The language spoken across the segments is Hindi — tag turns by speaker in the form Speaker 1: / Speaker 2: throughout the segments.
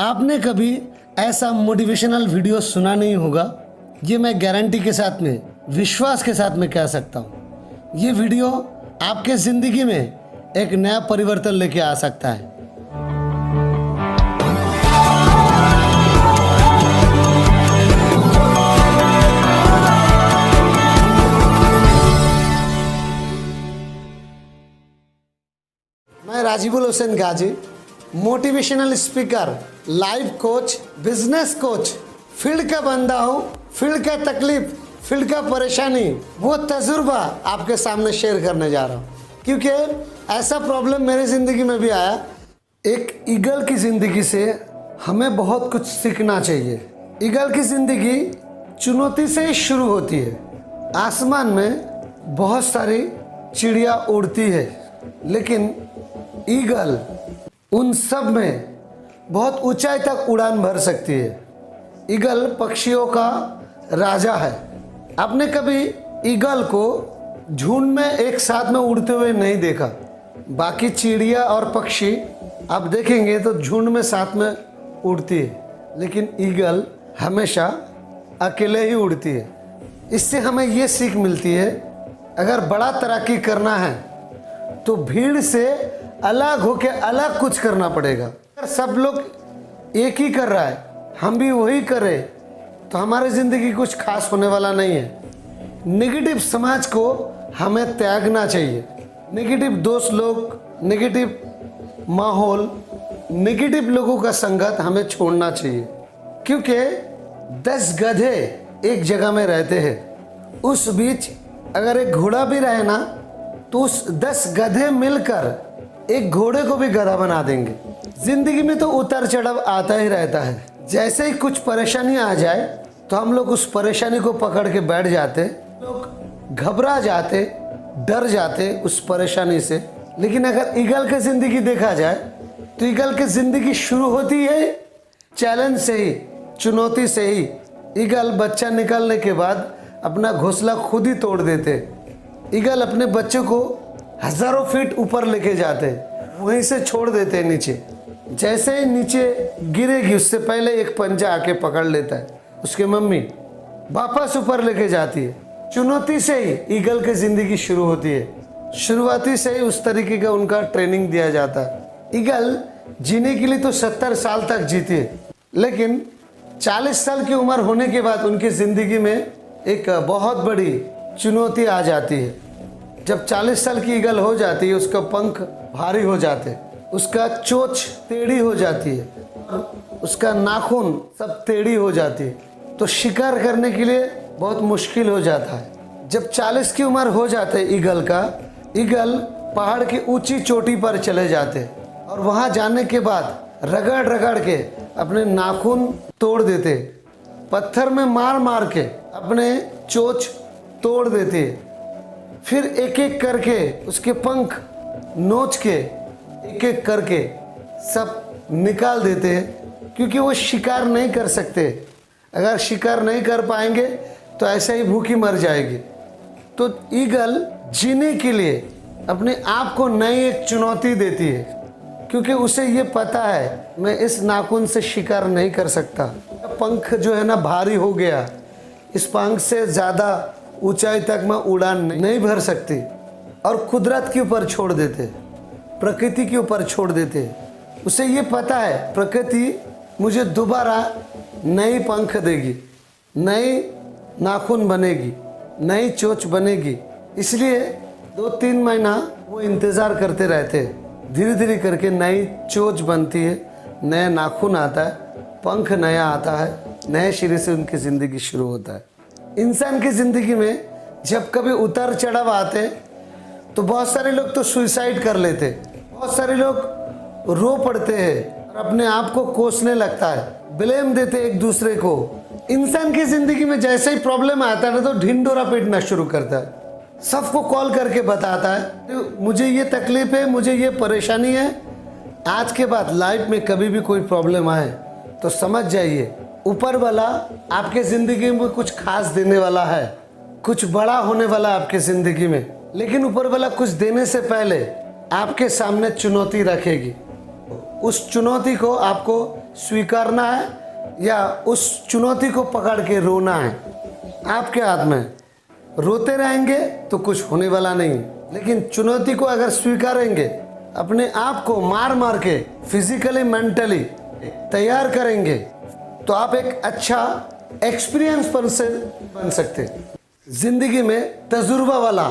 Speaker 1: आपने कभी ऐसा मोटिवेशनल वीडियो सुना नहीं होगा। ये मैं गारंटी के साथ में, विश्वास के साथ में कह सकता हूँ। ये वीडियो आपके ज़िंदगी में एक नया परिवर्तन लेके आ सकता है। मैं Rajibul Hussain Gazi, motivational speaker, life coach, business coach, field का बंदा हूँ। फील्ड का तकलीफ, फील्ड का परेशानी, वो तजुर्बा आपके सामने शेयर करने जा रहा हूँ, क्योंकि ऐसा प्रॉब्लम मेरे ज़िंदगी में भी आया। एक ईगल की ज़िंदगी से हमें बहुत कुछ सीखना चाहिए। ईगल की ज़िंदगी चुनौती से ही शुरू होती है। आसमान में बहुत सारी चिड़िया उड़ती है, लेकिन ईगल उन सब में बहुत ऊंचाई तक उड़ान भर सकती है। ईगल पक्षियों का राजा है। आपने कभी ईगल को झुंड में एक साथ में उड़ते हुए नहीं देखा। बाकी चिड़िया और पक्षी आप देखेंगे तो झुंड में साथ में उड़ती है, लेकिन ईगल हमेशा अकेले ही उड़ती है। इससे हमें ये सीख मिलती है, अगर बड़ा तरक्की करना है तो भीड़ से अलग होके अलग कुछ करना पड़ेगा। अगर सब लोग एक ही कर रहा है, हम भी वही करें, तो हमारी ज़िंदगी कुछ खास होने वाला नहीं है। नेगेटिव समाज को हमें त्यागना चाहिए। नेगेटिव दोस्त लोग, नेगेटिव माहौल, नेगेटिव लोगों का संगत हमें छोड़ना चाहिए, क्योंकि 10 गधे एक जगह में रहते हैं। उस बीच अगर एक घोड़ा भी रहे ना, तो उस 10 गधे मिलकर एक घोड़े को भी गधा बना देंगे। जिंदगी में तो उतार चढ़ाव आता ही रहता है। जैसे ही कुछ परेशानी आ जाए तो हम लोग उस परेशानी को पकड़ के बैठ जाते, लोग घबरा जाते, डर जाते उस परेशानी से। लेकिन अगर ईगल की जिंदगी देखा जाए तो ईगल की जिंदगी शुरू होती है चैलेंज से ही, चुनौती से ही। ईगल बच्चा निकलने के बाद अपना घोंसला खुद ही तोड़ देते। ईगल अपने बच्चे को हजारों फीट ऊपर लेके जाते, वहीं से छोड़ देते नीचे। जैसे ही नीचे गिरेगी उससे पहले एक पंजा आके पकड़ लेता है, उसके मम्मी वापस ऊपर लेके जाती है। चुनौती से ही ईगल की जिंदगी शुरू होती है। शुरुआती से ही उस तरीके का उनका ट्रेनिंग दिया जाता है। ईगल जीने के लिए तो 70 साल तक जीती है, लेकिन 40 साल की उम्र होने के बाद उनकी जिंदगी में एक बहुत बड़ी चुनौती आ जाती है। जब 40 साल की ईगल हो जाती है, उसका पंख भारी हो जाते, उसका चोंच टेढ़ी हो जाती है, उसका नाखून सब टेढ़ी हो जाती है, तो शिकार करने के लिए बहुत मुश्किल हो जाता है। जब 40 की उम्र हो जाते ईगल का, ईगल पहाड़ की ऊंची चोटी पर चले जाते और वहां जाने के बाद रगड़ रगड़ के अपने नाखून तोड़ देते, पत्थर में मार मार के अपने चोंच तोड़ देते। फिर एक एक करके उसके पंख नोच के एक एक करके सब निकाल देते हैं, क्योंकि वो शिकार नहीं कर सकते। अगर शिकार नहीं कर पाएंगे तो ऐसे ही भूखी मर जाएगी। तो ईगल जीने के लिए अपने आप को नई एक चुनौती देती है, क्योंकि उसे ये पता है मैं इस नाखून से शिकार नहीं कर सकता। पंख जो है ना भारी हो गया, इस पंख से ज़्यादा ऊंचाई तक मैं उड़ान नहीं भर सकती, और कुदरत के ऊपर छोड़ देते, प्रकृति के ऊपर छोड़ देते। उसे ये पता है प्रकृति मुझे दोबारा नई पंख देगी, नई नाखून बनेगी, नई चोंच बनेगी। इसलिए 2-3 महीना वो इंतज़ार करते रहते। धीरे धीरे करके नई चोंच बनती है, नया नाखून आता है, पंख नया आता है, नए सिरे से उनकी ज़िंदगी शुरू होता है। इंसान की ज़िंदगी में जब कभी उतार चढ़ाव आते तो बहुत सारे लोग तो सुसाइड कर लेते, बहुत सारे लोग रो पड़ते हैं और अपने आप को कोसने लगता है, ब्लेम देते एक दूसरे को। इंसान की ज़िंदगी में जैसे ही प्रॉब्लम आता है ना, तो ढिंढोरा पीटना शुरू करता है, सबको कॉल करके बताता है तो मुझे ये तकलीफ है, मुझे ये परेशानी है। आज के बाद लाइफ में कभी भी कोई प्रॉब्लम आए तो समझ जाइए ऊपर वाला आपके ज़िंदगी में कुछ खास देने वाला है, कुछ बड़ा होने वाला है आपके ज़िंदगी में। लेकिन ऊपर वाला कुछ देने से पहले आपके सामने चुनौती रखेगी। उस चुनौती को आपको स्वीकारना है या उस चुनौती को पकड़ के रोना है, आपके हाथ में। रोते रहेंगे तो कुछ होने वाला नहीं, लेकिन चुनौती को अगर स्वीकारेंगे, अपने आप को मार मार के फिजिकली मेंटली तैयार करेंगे, तो आप एक अच्छा एक्सपीरियंस पर्सन बन सकते, जिंदगी में तजुर्बा वाला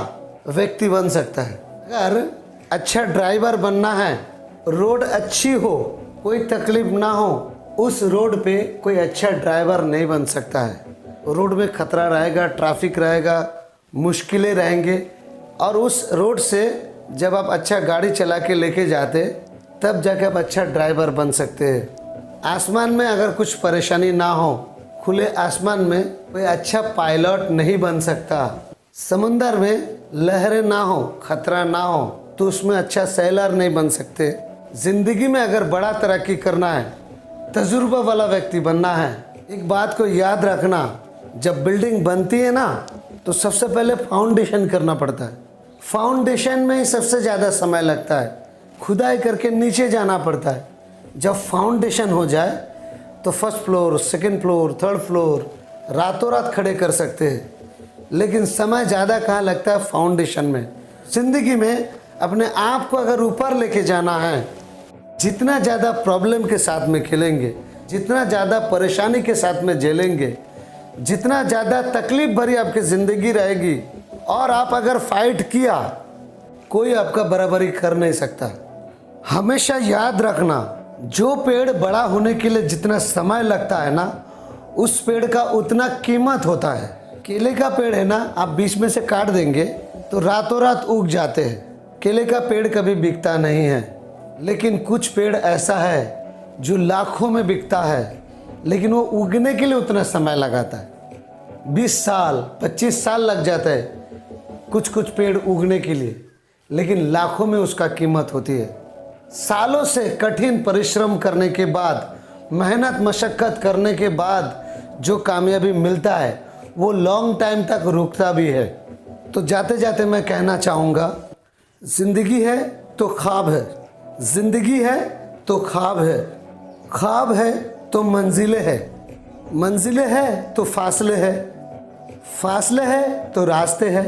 Speaker 1: व्यक्ति बन सकता है। अगर अच्छा ड्राइवर बनना है, रोड अच्छी हो, कोई तकलीफ ना हो, उस रोड पे कोई अच्छा ड्राइवर नहीं बन सकता है। रोड में खतरा रहेगा, ट्रैफिक रहेगा, मुश्किलें रहेंगे, और उस रोड से जब आप अच्छा गाड़ी चला के लेके जाते, तब जाके आप अच्छा ड्राइवर बन सकते हैं। आसमान में अगर कुछ परेशानी ना हो, खुले आसमान में कोई अच्छा पायलट नहीं बन सकता। समंदर में लहरें ना हो, खतरा ना हो, तो उसमें अच्छा सैलर नहीं बन सकते। ज़िंदगी में अगर बड़ा तरक्की करना है, तजुर्बा वाला व्यक्ति बनना है, एक बात को याद रखना, जब बिल्डिंग बनती है ना, तो सबसे पहले फाउंडेशन करना पड़ता है। फाउंडेशन में ही सबसे ज़्यादा समय लगता है, खुदाई करके नीचे जाना पड़ता है। जब फाउंडेशन हो जाए तो first floor, second floor, third floor रातों रात खड़े कर सकते हैं, लेकिन समय ज़्यादा कहाँ लगता है फाउंडेशन में। ज़िंदगी में अपने आप को अगर ऊपर लेके जाना है, जितना ज़्यादा प्रॉब्लम के साथ में खेलेंगे, जितना ज़्यादा परेशानी के साथ में झेलेंगे, जितना ज़्यादा तकलीफ भरी आपकी ज़िंदगी रहेगी, और आप अगर फाइट किया, कोई आपका बराबरी कर नहीं सकता। हमेशा याद रखना, जो पेड़ बड़ा होने के लिए जितना समय लगता है ना, उस पेड़ का उतना कीमत होता है। केले का पेड़ है ना, आप बीच में से काट देंगे तो रातों रात उग जाते हैं। केले का पेड़ कभी बिकता नहीं है, लेकिन कुछ पेड़ ऐसा है जो लाखों में बिकता है, लेकिन वो उगने के लिए उतना समय लगाता है। 20 साल 25 साल लग जाता है कुछ कुछ पेड़ उगने के लिए, लेकिन लाखों में उसका कीमत होती है। सालों से कठिन परिश्रम करने के बाद, मेहनत मशक्क़त करने के बाद जो कामयाबी मिलता है, वो लॉन्ग टाइम तक रुकता भी है। तो जाते जाते मैं कहना चाहूँगा, ज़िंदगी है तो ख्वाब है, ज़िंदगी है तो ख्वाब है, ख्वाब है तो मंजिलें हैं, मंजिलें हैं तो फासले हैं, फासले हैं तो रास्ते हैं,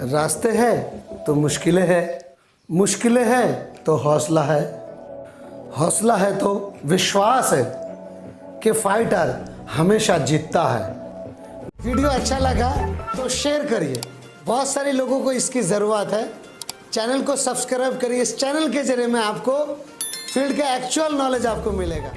Speaker 1: रास्ते हैं तो मुश्किलें हैं, मुश्किलें हैं तो हौसला है, हौसला है तो विश्वास है कि फाइटर हमेशा जीतता है। वीडियो अच्छा लगा तो शेयर करिए, बहुत सारे लोगों को इसकी ज़रूरत है। चैनल को सब्सक्राइब करिए, इस चैनल के जरिए में आपको फील्ड का एक्चुअल नॉलेज आपको मिलेगा।